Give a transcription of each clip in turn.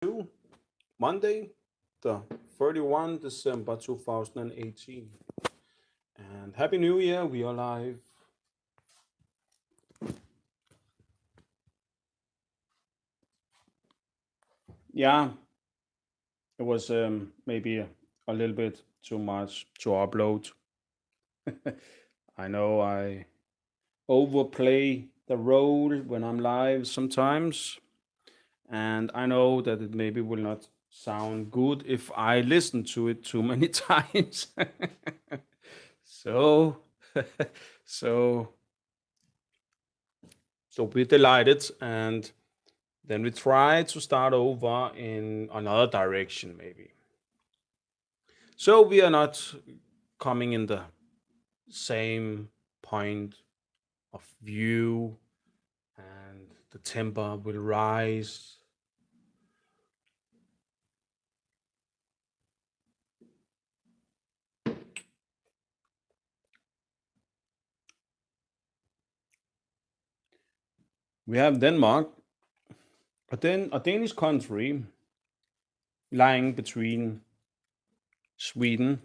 to Monday, the 31 December 2018. And Happy New Year, we are live. Yeah, it was maybe a little bit too much to upload. I know I overplay the role when I'm live sometimes, and I know that it maybe will not sound good if I listen to it too many times. so, so, so we're delighted, and then we try to start over in another direction, maybe. So we are not coming in the same point of view, and the temper will rise. We have Denmark, a Danish country lying between Sweden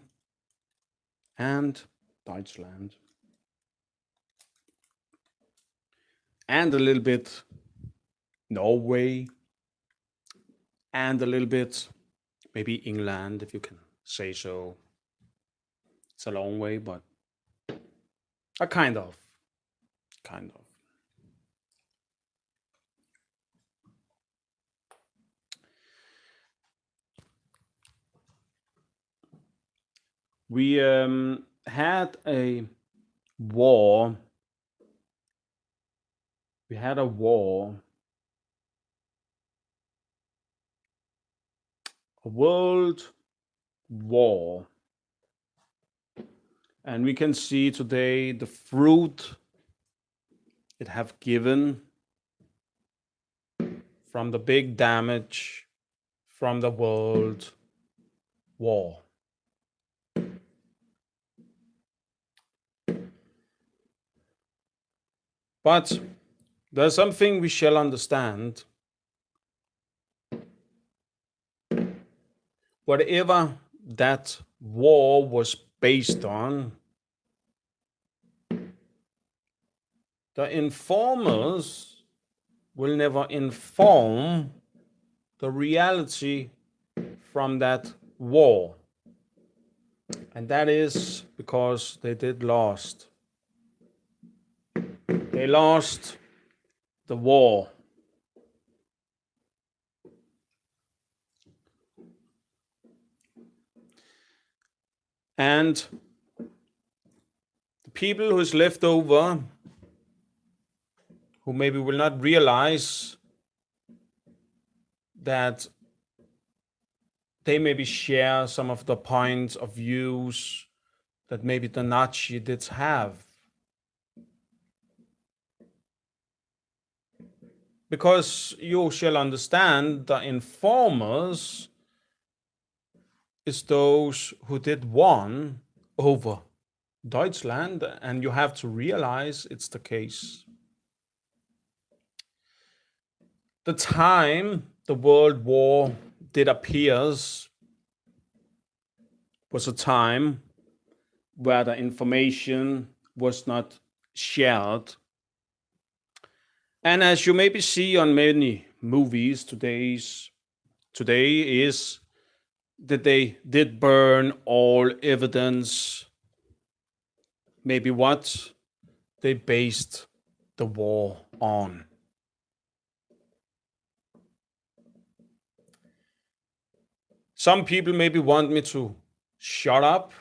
and Deutschland, and a little bit Norway, and a little bit maybe England, if you can say so. It's a long way, but a kind of. Kind of. We had a war. We had a war, a world war. And we can see today the fruit it have given from the big damage from the world war. But there's something we shall understand. Whatever that war was based on, the informers will never inform the reality from that war. And that is because they did lost. They lost the war. And the people who is left over, who maybe will not realize that they maybe share some of the points of views that maybe the Nazi did have. Because you shall understand, the informers is those who did won over Deutschland, and you have to realize it's the case. The time the World War did appears was a time where the information was not shared. And as you maybe see on many movies today is that they did burn all evidence, maybe what they based the war on. Some people maybe want me to shut up,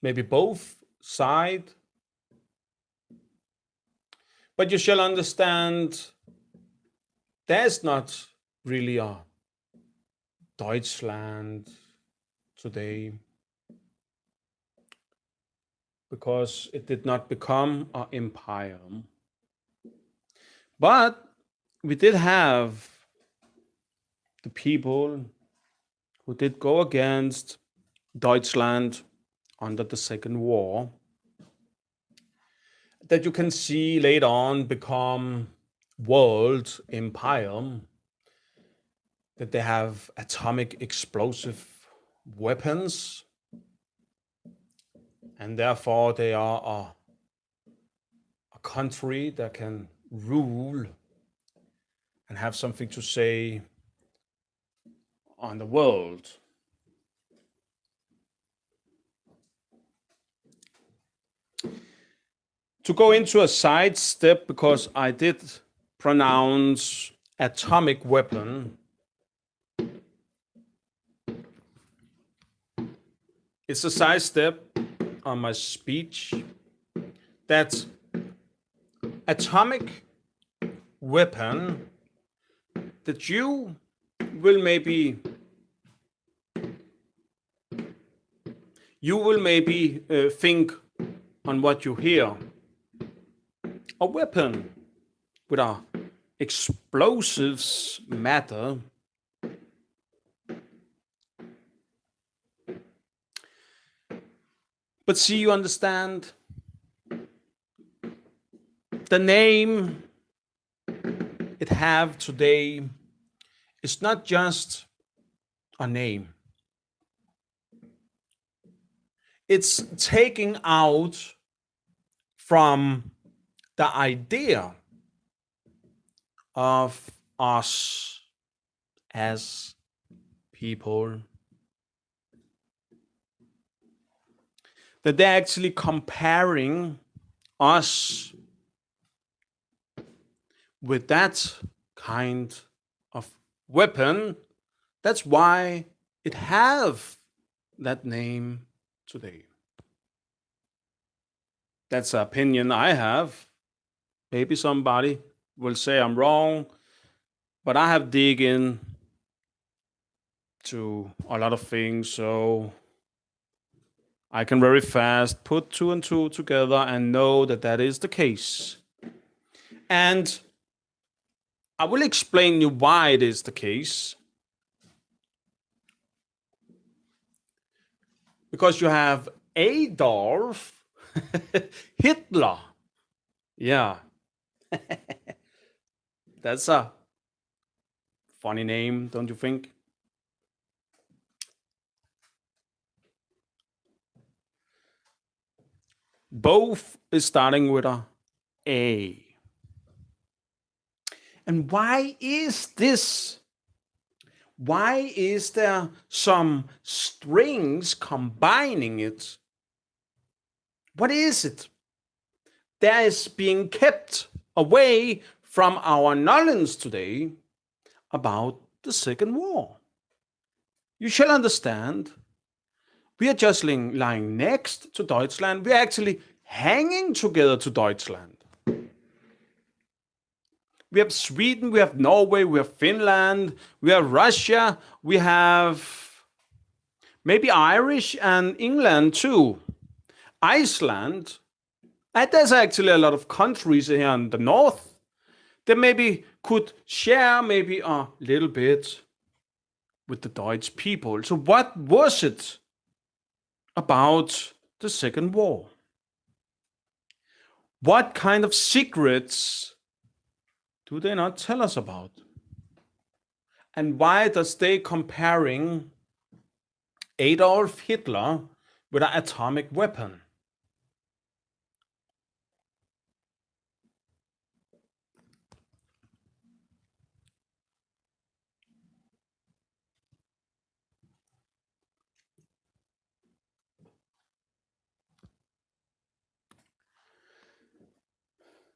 maybe both sides. But you shall understand, there's not really a Deutschland today, because it did not become an empire. But we did have the people who did go against Deutschland under the Second War, that you can see later on become world empire, that they have atomic explosive weapons, and therefore they are a country that can rule and have something to say on the world. To go into a side step, because I did pronounce atomic weapon, it's a side step on my speech that atomic weapon, that you will maybe think on what you hear. A weapon with a explosives matter. But see, you understand, the name it have today is not just a name. It's taking out from the idea of us as people, that they're actually comparing us with that kind of weapon. That's why it have that name today. That's an opinion I have. Maybe somebody will say I'm wrong, but I have dig in to a lot of things, so I can very fast put two and two together and know that that is the case. And I will explain you why it is the case. Because you have Adolf Hitler. Yeah. That's a funny name, don't you think? Both is starting with a A. And why is this? Why is there some strings combining it? What is it that is being kept away from our knowledge today about the Second War? You shall understand, we are just lying next to Deutschland. We are actually hanging together to Deutschland. We have Sweden, we have Norway, we have Finland, we have Russia, we have maybe Irish and England too. Iceland. And there's actually a lot of countries here in the north that maybe could share maybe a little bit with the Dutch people. So what was it about the Second War? What kind of secrets do they not tell us about? And why does they comparing Adolf Hitler with an atomic weapon?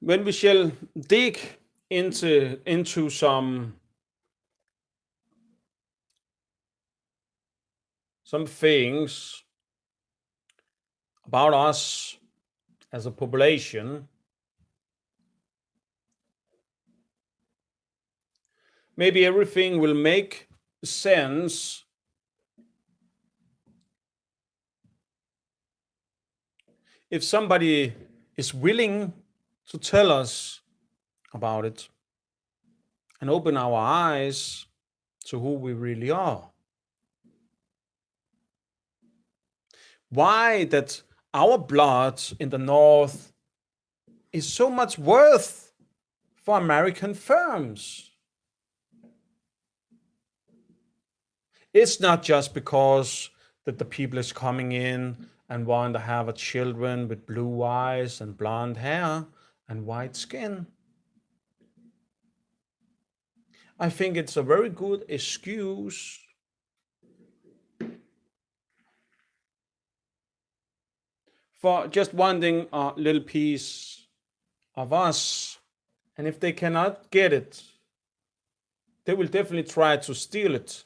When we shall dig into some things about us as a population, maybe everything will make sense if somebody is willing to tell us about it and open our eyes to who we really are. Why that our blood in the north is so much worth for American firms. It's not just because that the people is coming in and want to have a children with blue eyes and blonde hair and white skin. I think it's a very good excuse for just wanting a little piece of us. And if they cannot get it, they will definitely try to steal it.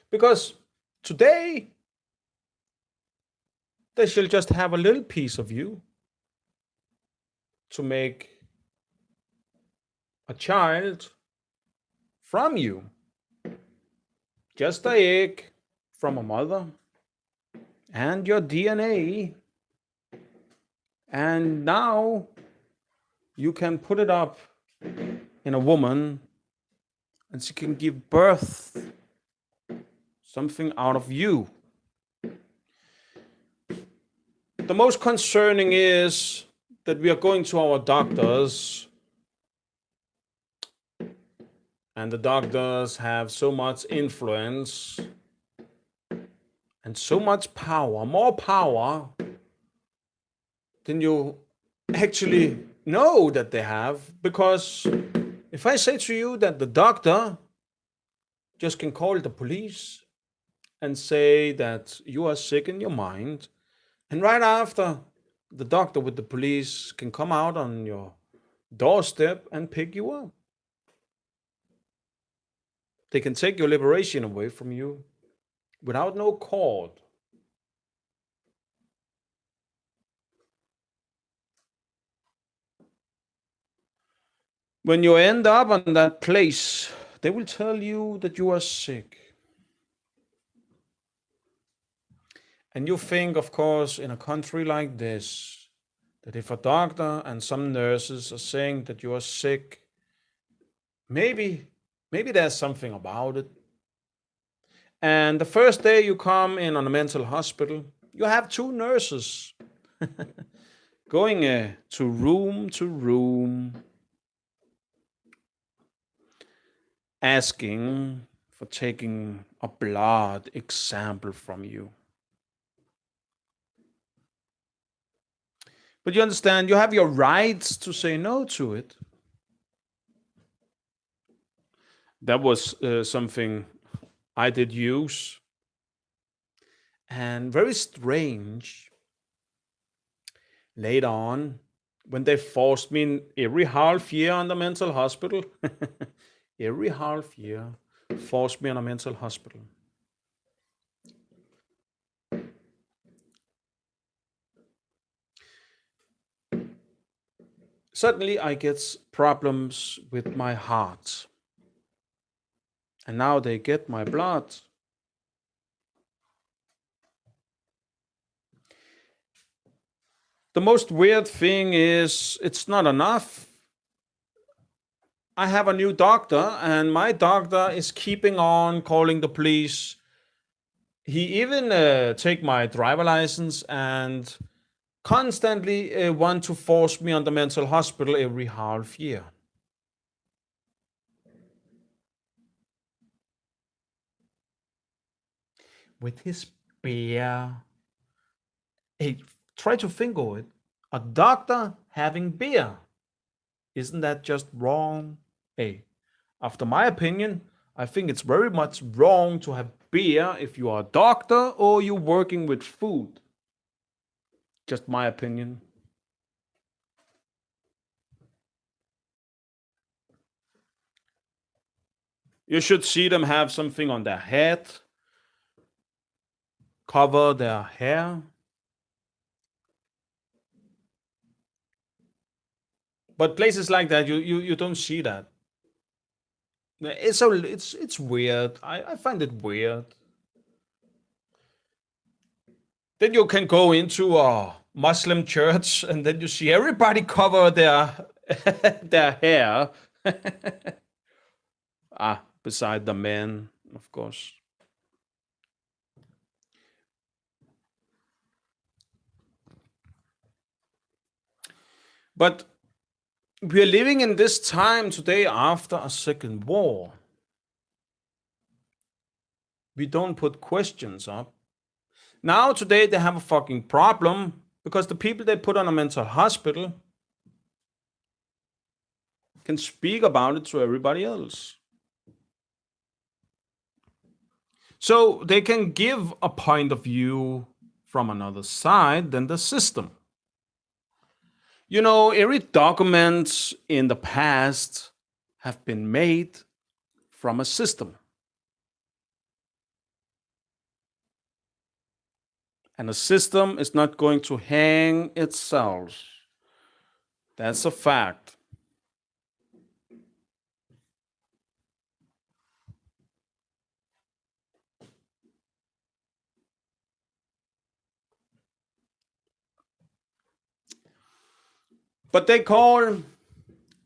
Because today, they shall just have a little piece of you to make a child from you. Just an egg from a mother and your DNA. And now you can put it up in a woman and she can give birth something out of you. The most concerning is that we are going to our doctors, and the doctors have so much influence and so much power, more power than you actually know that they have. Because if I say to you that the doctor just can call the police and say that you are sick in your mind, and right after, the doctor with the police can come out on your doorstep and pick you up. They can take your liberation away from you without no court. When you end up on that place, they will tell you that you are sick. And you think, of course, in a country like this, that if a doctor and some nurses are saying that you are sick, maybe there's something about it. And the first day you come in on a mental hospital, you have two nurses going to room, asking for taking a blood example from you. But you understand, you have your rights to say no to it. That was something I did use. And very strange, later on, when they forced me in every half year on the mental hospital, every half year, forced me on a mental hospital. Suddenly I get problems with my heart. And now they get my blood. The most weird thing is it's not enough. I have a new doctor, and my doctor is keeping on calling the police. He even take my driver license and constantly want to force me on the mental hospital every half year. With his beer. Hey, try to think of it. A doctor having beer. Isn't that just wrong? Hey, after my opinion, I think it's very much wrong to have beer if you are a doctor or you're working with food. Just my opinion. You should see them have something on their head, cover their hair. But places like that, you don't see that. It's weird. I find it weird. Then you can go into a Muslim church and then you see everybody cover their their hair. Beside the men, of course. But we are living in this time today after a second war. We don't put questions up. Now, today, they have a fucking problem because the people they put on a mental hospital can speak about it to everybody else. So they can give a point of view from another side than the system. You know, every document in the past have been made from a system. And a system is not going to hang itself. That's a fact. But they call an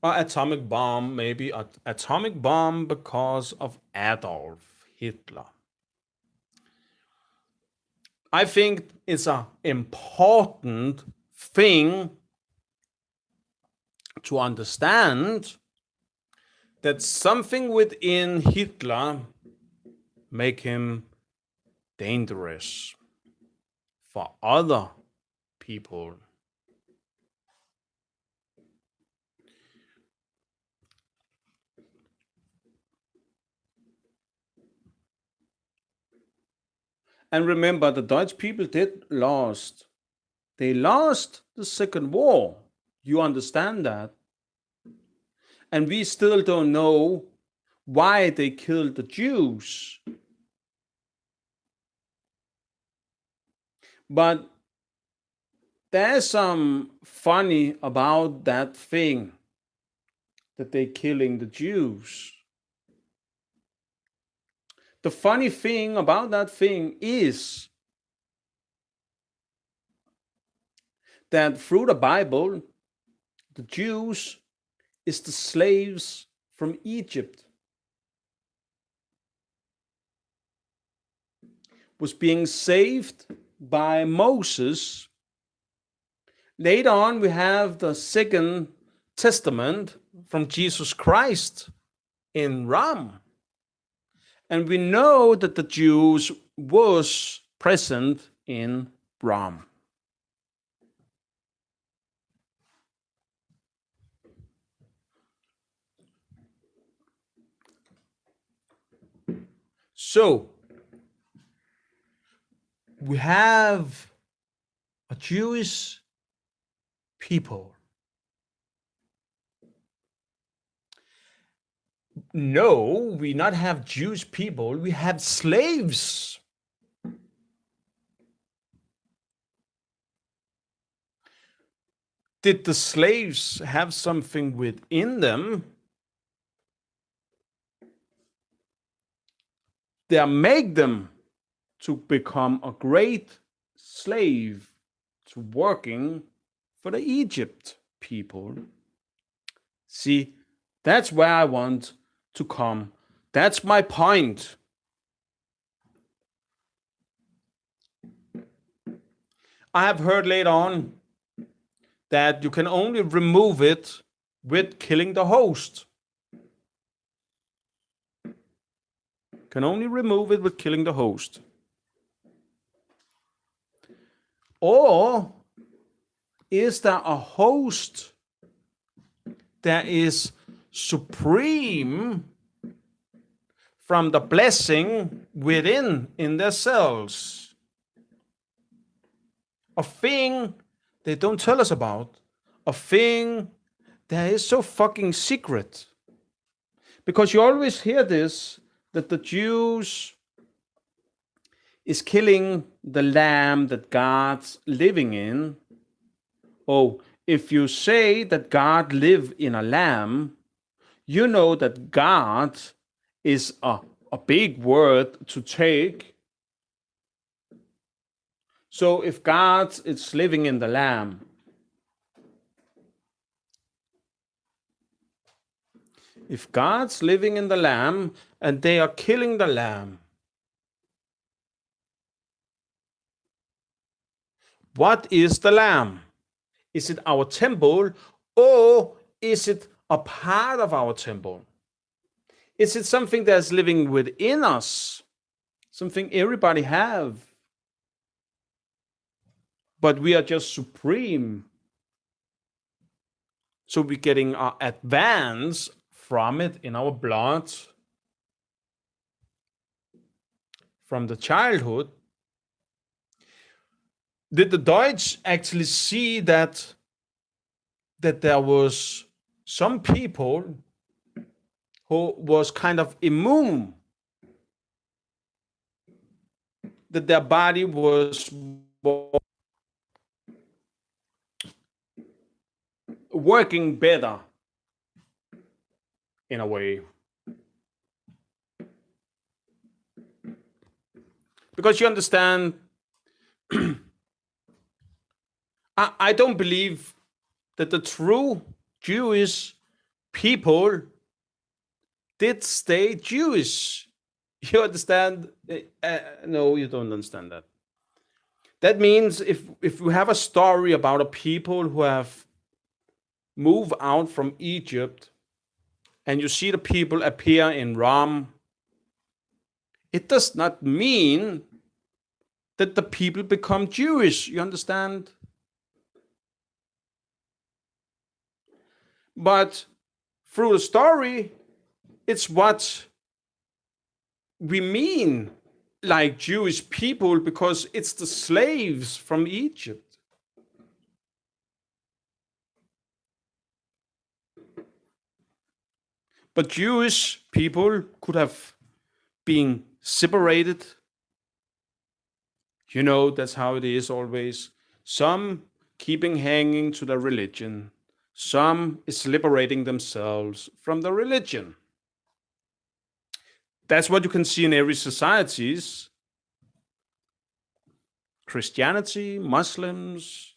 atomic bomb maybe an atomic bomb because of Adolf Hitler. I think it's an important thing to understand that something within Hitler make him dangerous for other people. And remember, the Dutch people did lost. They lost the Second War. You understand that? And we still don't know why they killed the Jews. But there's some funny about that thing that they're killing the Jews. The funny thing about that thing is that through the Bible, the Jews is the slaves from Egypt, was being saved by Moses. Later on, we have the Second Testament from Jesus Christ in Rome. And we know that the Jews was present in Rome. So, we have a Jewish people. No, we not have Jewish people, we have slaves. Did the slaves have something within them that make them to become a great slave to working for the Egypt people? See, that's where I want to come. That's my point. I have heard later on that you can only remove it with killing the host. Can only remove it with killing the host. Or is there a host that is supreme from the blessing within in their cells? A thing they don't tell us about. A thing that is so fucking secret. Because you always hear this, that the Jews is killing the lamb that God's living in. Oh, if you say that God live in a lamb, you know that God is a big word to take. So if God is living in the lamb, if God's living in the lamb and they are killing the lamb, what is the lamb? Is it our temple Or is it a part of our temple? Is it something that's living within us? Something everybody have, but we are just supreme. So we're getting our advance from it in our blood from the childhood. Did the Deutsch actually see that there was some people who was kind of immune, that their body was working better in a way? Because you understand, I don't believe that the true Jewish people did stay Jewish. You understand? No, you don't understand that. That means if we have a story about a people who have moved out from Egypt, and you see the people appear in Rome, it does not mean that the people become Jewish. You understand? But through the story, it's what we mean like Jewish people, because it's the slaves from Egypt. But Jewish people could have been separated. You know, that's how it is always. Some keeping hanging to the religion. Some is liberating themselves from the religion. That's what you can see in every societies. Christianity, Muslims,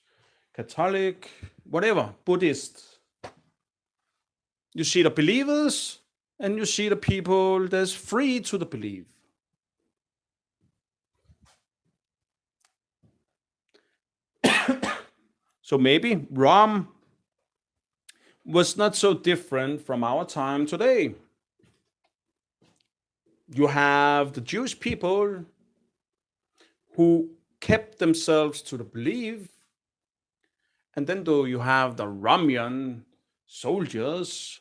Catholic, whatever, Buddhist. You see the believers and you see the people that's free to the belief. So maybe Rome was not so different from our time today. You have the Jewish people who kept themselves to the belief, and then though you have the Roman soldiers,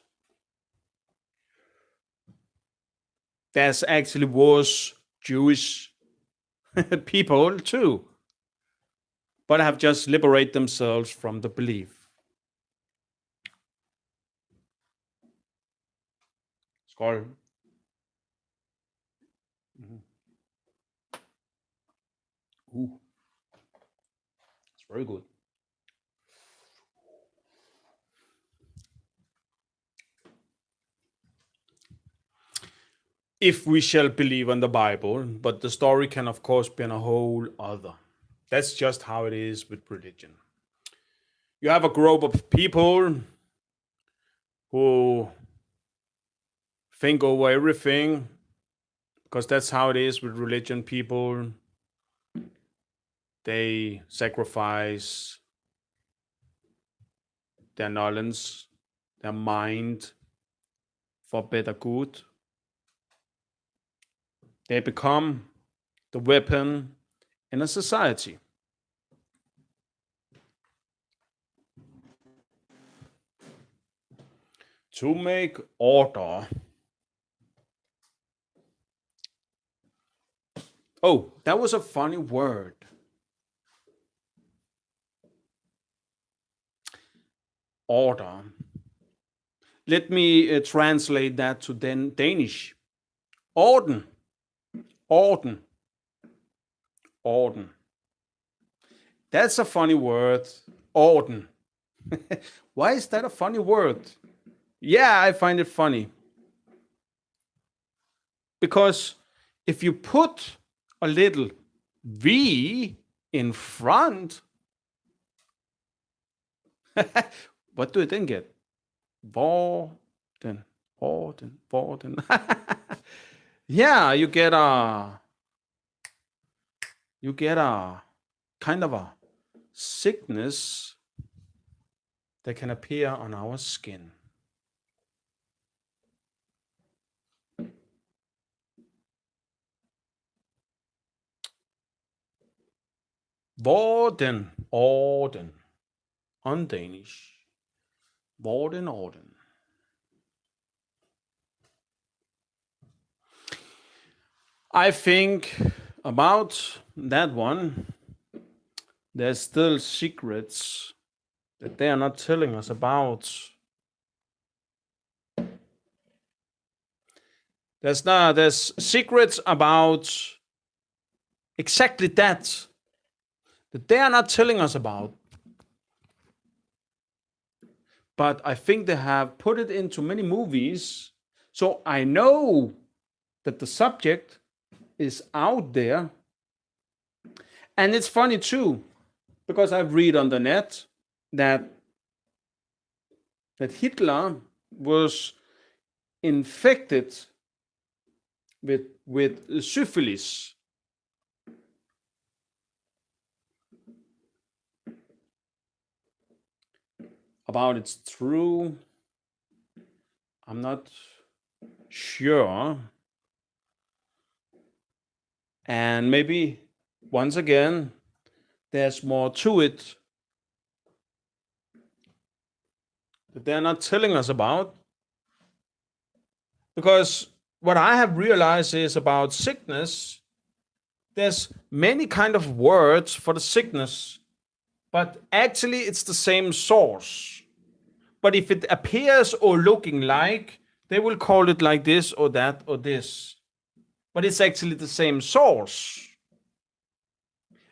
that actually was Jewish people too, but have just liberated themselves from the belief. Skål. Ooh, it's very good. If we shall believe in the Bible, but the story can, of course, be in a whole other. That's just how it is with religion. You have a group of people who think over everything, because that's how it is with religion. People, they sacrifice their knowledge, their mind for better good. They become the weapon in a society. To make order. Oh, that was a funny word. Order. Let me translate that to Danish. Orden. Orden. Orden. That's a funny word. Orden. Why is that a funny word? Yeah, I find it funny. Because if you put a little V in front, what do you then get? Vorden, Vorden, Vorden. Yeah, you get a kind of a sickness that can appear on our skin. Orden, on Danish. Orden. I think about that one, there's still secrets that they are not telling us about. There's secrets about exactly that they are not telling us about. But I think they have put it into many movies. So I know that the subject is out there. And it's funny too, because I've read on the net that Hitler was infected with syphilis. About it's true, I'm not sure. And maybe once again, there's more to it that they're not telling us about. Because what I have realized is about sickness, there's many kind of words for the sickness, but actually it's the same source. But if it appears or looking like, they will call it like this or that or this. But it's actually the same source.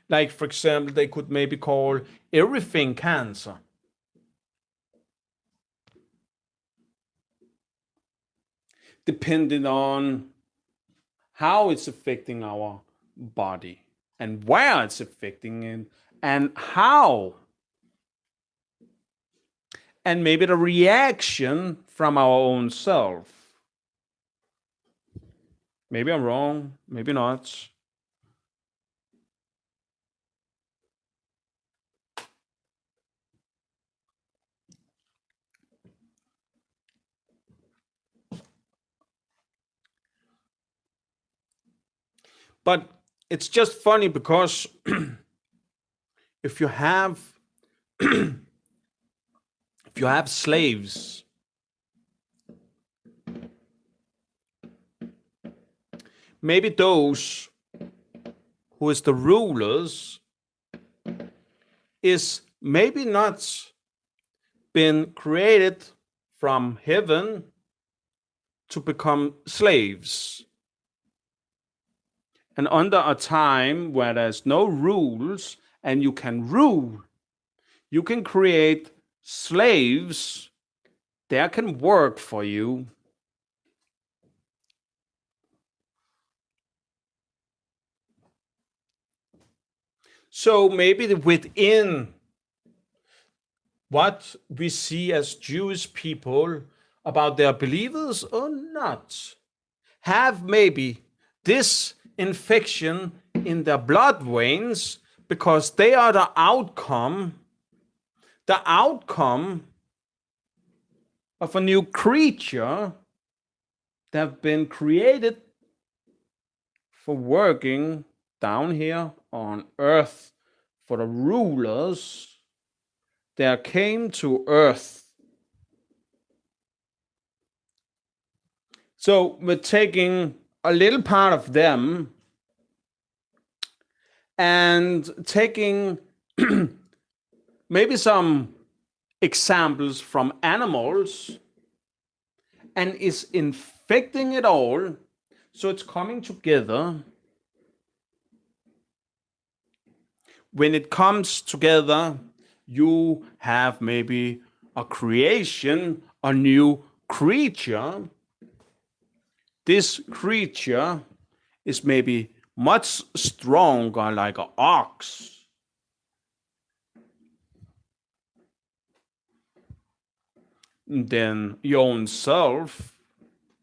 Like, for example, they could maybe call everything cancer. Depending on how it's affecting our body and where it's affecting it and how. And maybe the reaction from our own self. Maybe I'm wrong, maybe not. But it's just funny because if you have slaves, maybe those who is the rulers is maybe not been created from heaven to become slaves. And under a time where there's no rules and you can rule, you can create slaves that can work for you. So maybe within what we see as Jewish people about their believers or not, have maybe this infection in their blood veins because they are the outcome of a new creature that have been created for working down here on earth for the rulers that came to earth. So we're taking a little part of them and taking maybe some examples from animals and is infecting it all. So it's coming together. When it comes together, you have maybe a creation, a new creature. This creature is maybe much stronger, like an ox, than your own self,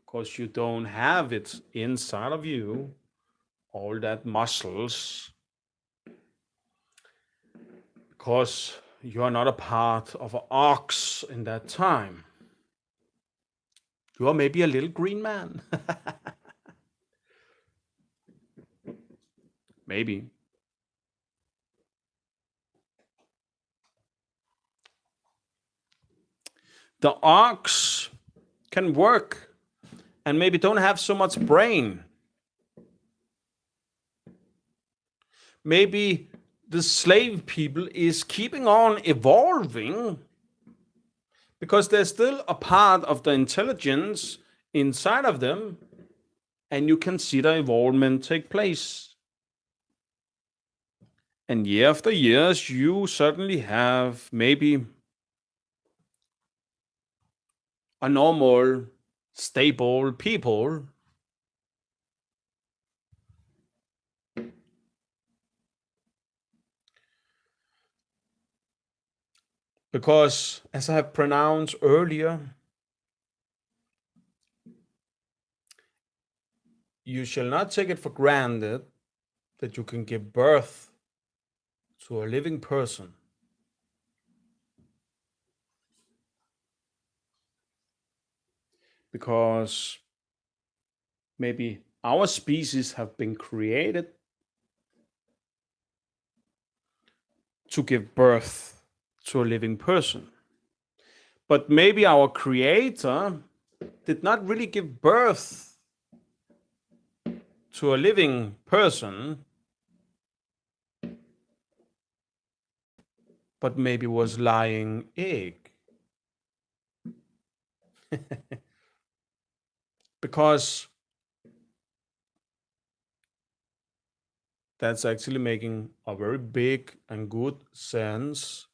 because you don't have it inside of you, all that muscles, because You are not a part of an ox in that time. You are maybe a little green man. Maybe. The ox can work and maybe don't have so much brain. Maybe the slave people is keeping on evolving because there's still a part of the intelligence inside of them, and you can see the evolvement take place. And year after years, you certainly have maybe a normal, stable people. Because, as I have pronounced earlier, you shall not take it for granted that you can give birth to a living person. Because maybe our species have been created to give birth to a living person. But maybe our creator did not really give birth to a living person, but maybe was lying egg. Because that's actually making a very big and good sense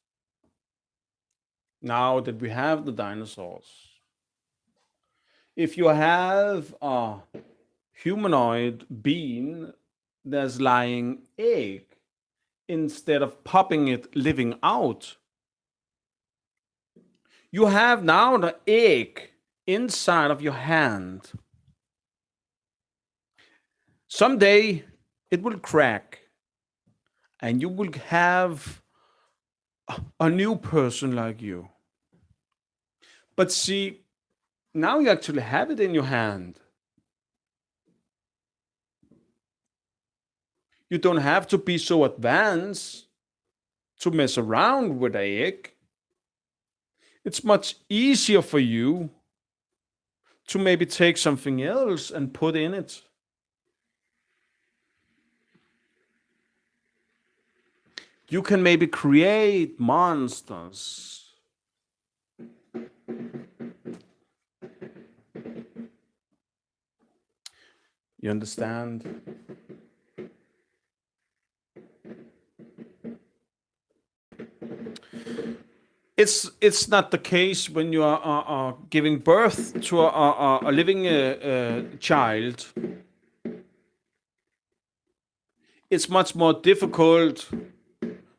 now that we have the dinosaurs. If you have a humanoid being that's lying egg instead of popping it living out, you have now the egg inside of your hand. Someday it will crack and you will have a new person like you. But see, now you actually have it in your hand. You don't have to be so advanced to mess around with the egg. It's much easier for you to maybe take something else and put in it. You can maybe create monsters. You understand? It's not the case when you are giving birth to a living child. It's much more difficult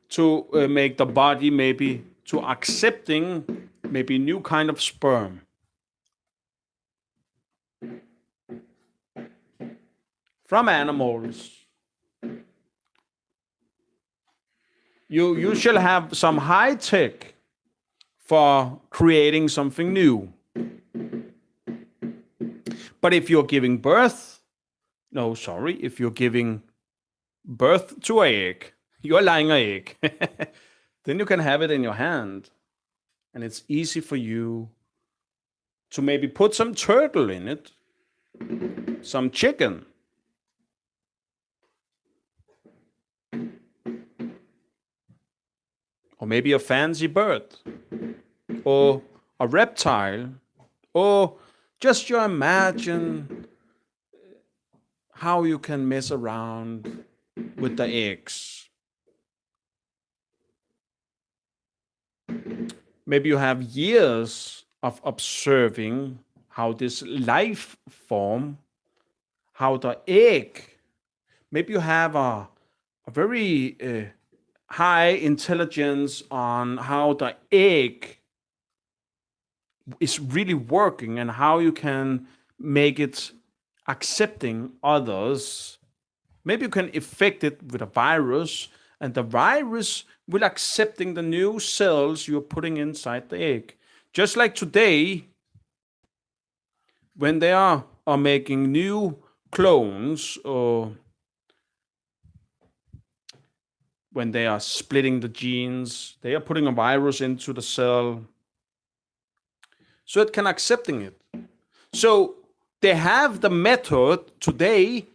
to make the body maybe to accepting maybe new kind of sperm. From animals. You shall have some high tech for creating something new. But if you're giving birth, no, sorry, if you're giving birth to an egg, you're lying an egg, then you can have it in your hand. And it's easy for you to maybe put some turtle in it, some chicken, or maybe a fancy bird, or a reptile, or just you imagine how you can mess around with the eggs. Maybe you have years of observing how this life form, how the egg, maybe you have a very high intelligence on how the egg is really working and how you can make it accepting others. Maybe you can affect it with a virus and the virus will accepting the new cells you're putting inside the egg. Just like today, when they are making new clones, or when they are splitting the genes, they are putting a virus into the cell so it can accepting it. So they have the method today,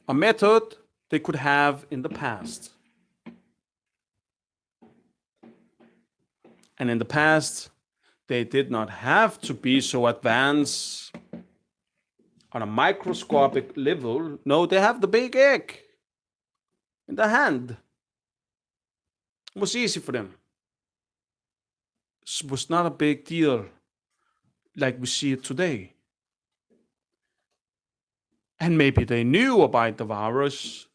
a method they could have in the past. And in the past, they did not have to be so advanced on a microscopic level. No, they have the big egg in the hand. It was easy for them. It was not a big deal like we see it today. And maybe they knew about the virus.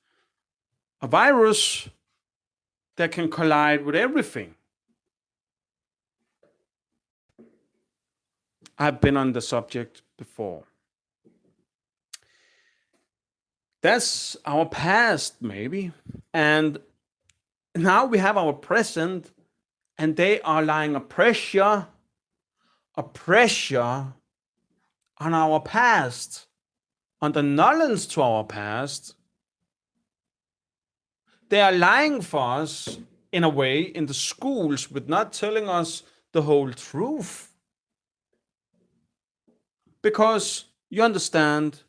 A virus that can collide with everything. I've been on the subject before. That's our past, maybe. And now we have our present, and they are laying a pressure on our past, on the knowledge to our past. They are lying for us in a way in the schools with not telling us the whole truth. Because you understand,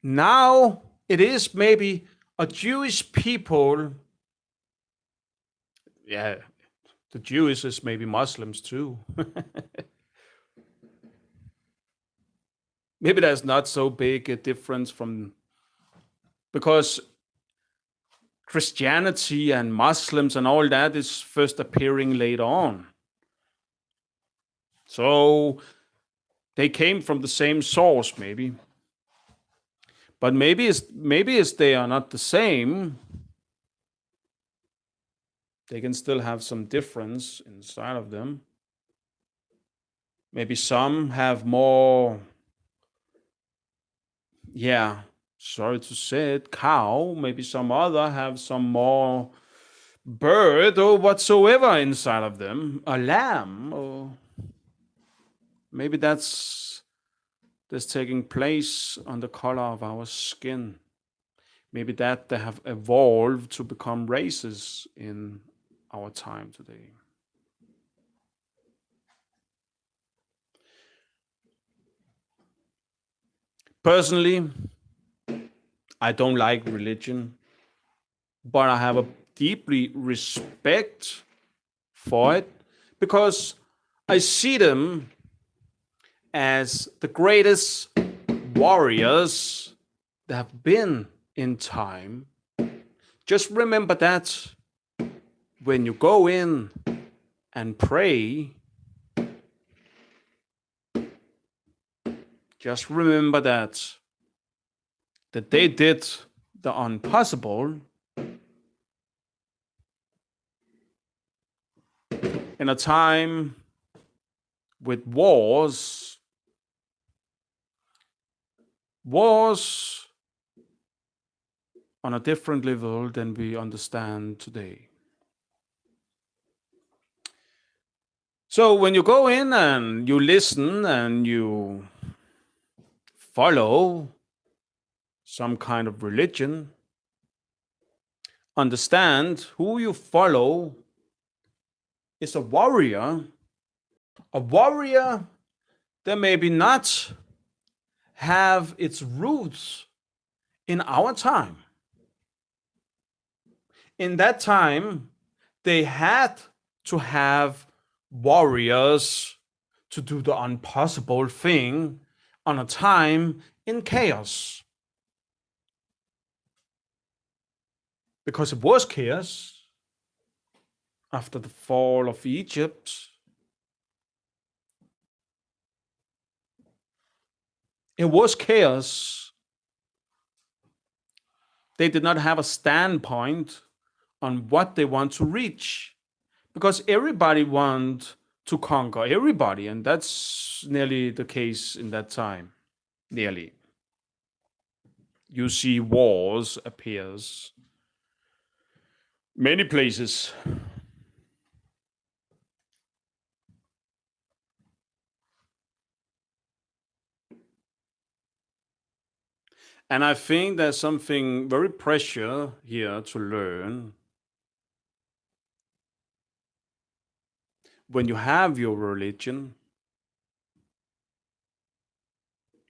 now it is maybe a Jewish people. Yeah, the Jews is maybe Muslims too. Maybe there's not so big a difference from, because Christianity and Muslims and all that is first appearing later on. So they came from the same source, maybe. But maybe it's they are not the same. They can still have some difference inside of them. Maybe some have more, sorry to say it, cow. Maybe some other have some more bird or whatsoever inside of them, a lamb, or maybe that's taking place on the color of our skin. Maybe that they have evolved to become races in our time today. Personally, I don't like religion, but I have a deeply respect for it because I see them as the greatest warriors that have been in time. Just remember that when you go in and pray, just remember that they did the impossible in a time with wars on a different level than we understand today. So when you go in and you listen and you follow some kind of religion, understand who you follow is a warrior that maybe not have its roots in our time. In that time, they had to have warriors to do the impossible thing on a time in chaos. Because it was chaos after the fall of Egypt. It was chaos. They did not have a standpoint on what they want to reach, because everybody wants to conquer everybody, and that's nearly the case in that time. Nearly. you see wars appears many places. And I think there's something very precious here to learn. When you have your religion,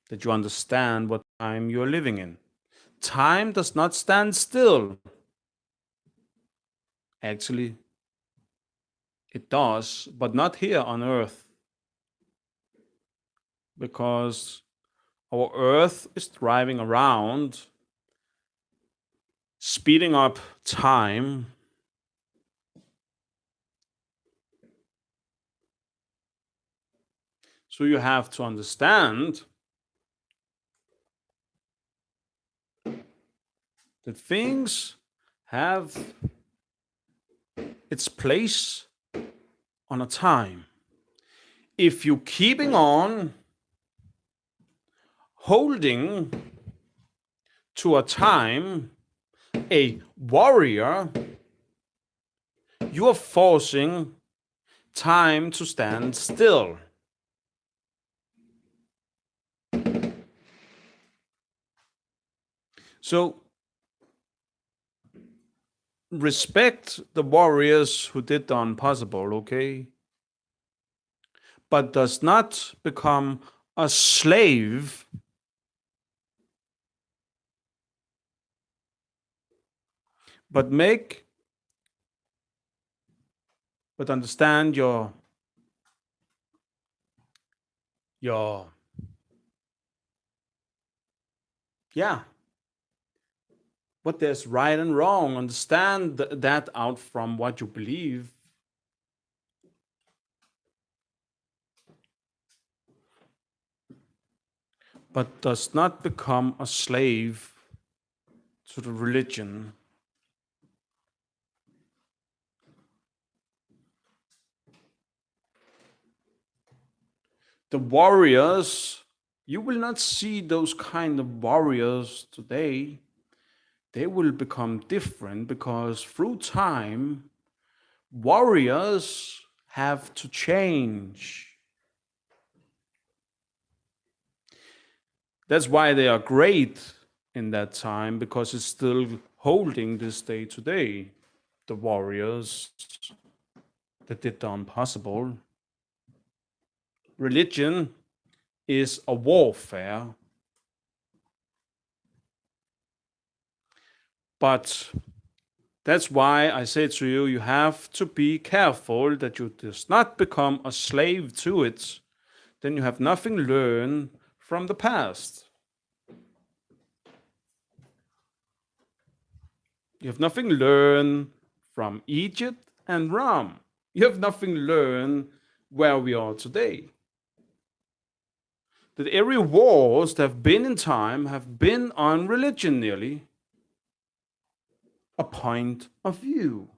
that you understand what time you're living in. Time does not stand still. Actually, it does, but not here on earth. Because our earth is driving around, speeding up time. So you have to understand that things have its place on a time. If you're keeping on holding to a time, a warrior, you are forcing time to stand still. So respect the warriors who did the impossible, okay? But does not become a slave but understand your yeah, what there's right and wrong. Understand that out from what you believe. But does not become a slave to the religion. The warriors, you will not see those kind of warriors today. They will become different because through time, warriors have to change. That's why they are great in that time, because it's still holding this day today. The warriors that did the impossible. Religion is a warfare. But that's why I say to you, you have to be careful that you does not become a slave to it. Then you have nothing learned from the past. You have nothing learned from Egypt and Rome. You have nothing learned where we are today. That every wars that have been in time have been on religion nearly. A point of view.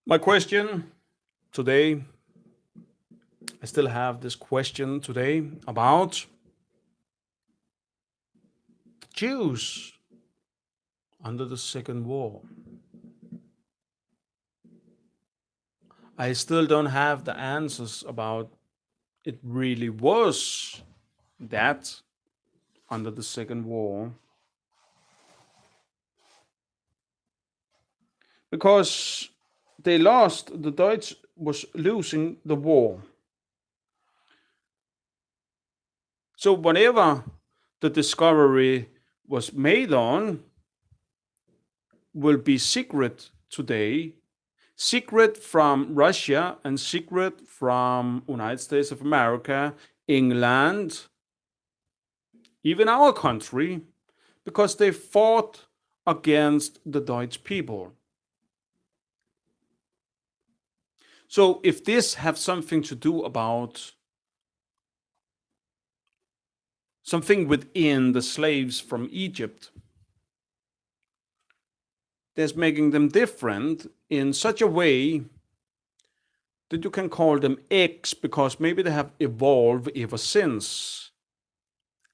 My question today, I still have this question today about the Jews under the Second War. I still don't have the answers about it really was that under the Second War. Because they lost, the Dutch was losing the war. So whatever the discovery was made on will be secret today, secret from Russia and secret from United States of America, England, even our country, because they fought against the Dutch people. So if this have something to do about something within the slaves from Egypt that's making them different in such a way that you can call them X, because maybe they have evolved ever since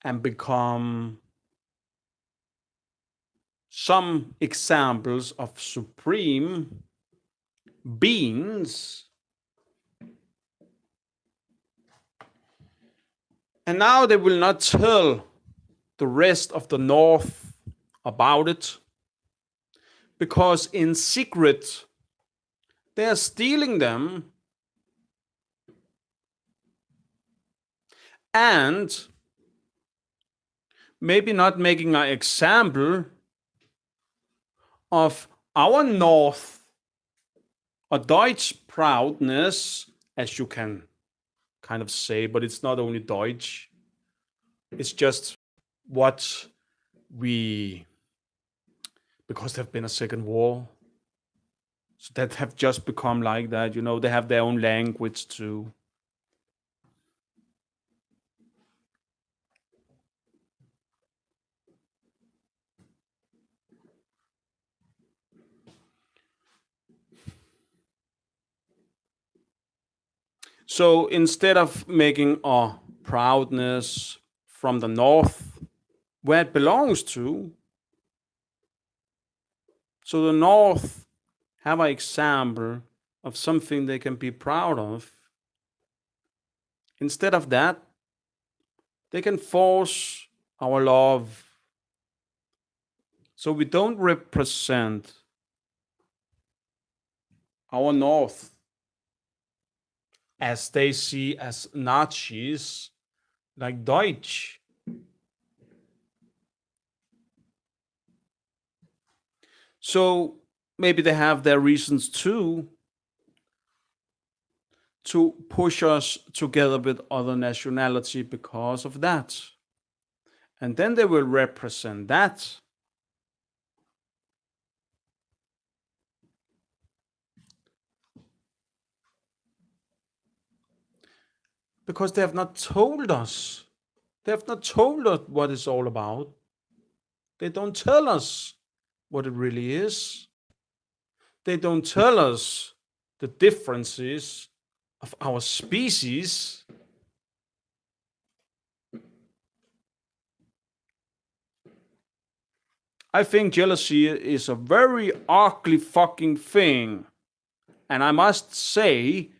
and become some examples of supreme beings. And now they will not tell the rest of the North about it, because in secret they are stealing them and maybe not making an example of our North, a Deutsch proudness, as you can kind of say, but it's not only Deutsch. It's just what we, because there've been a second war, so that have just become like that. You know, they have their own language too. So instead of making a proudness from the North where it belongs to, so the North have an example of something they can be proud of. Instead of that, they can force our love. So we don't represent our North as they see as Nazis, like Deutsch. So maybe they have their reasons too to push us together with other nationality because of that. And then they will represent that. Because they have not told us. They have not told us what it's all about. They don't tell us what it really is. They don't tell us the differences of our species. I think jealousy is a very ugly fucking thing. And I must say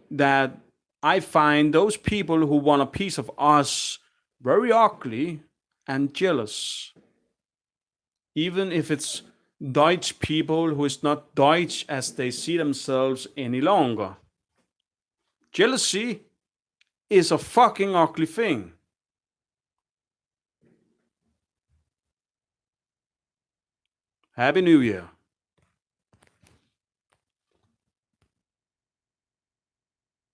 that I find those people who want a piece of us very ugly and jealous. Even if it's Deutsch people who is not Deutsch as they see themselves any longer. Jealousy is a fucking ugly thing. Happy New Year.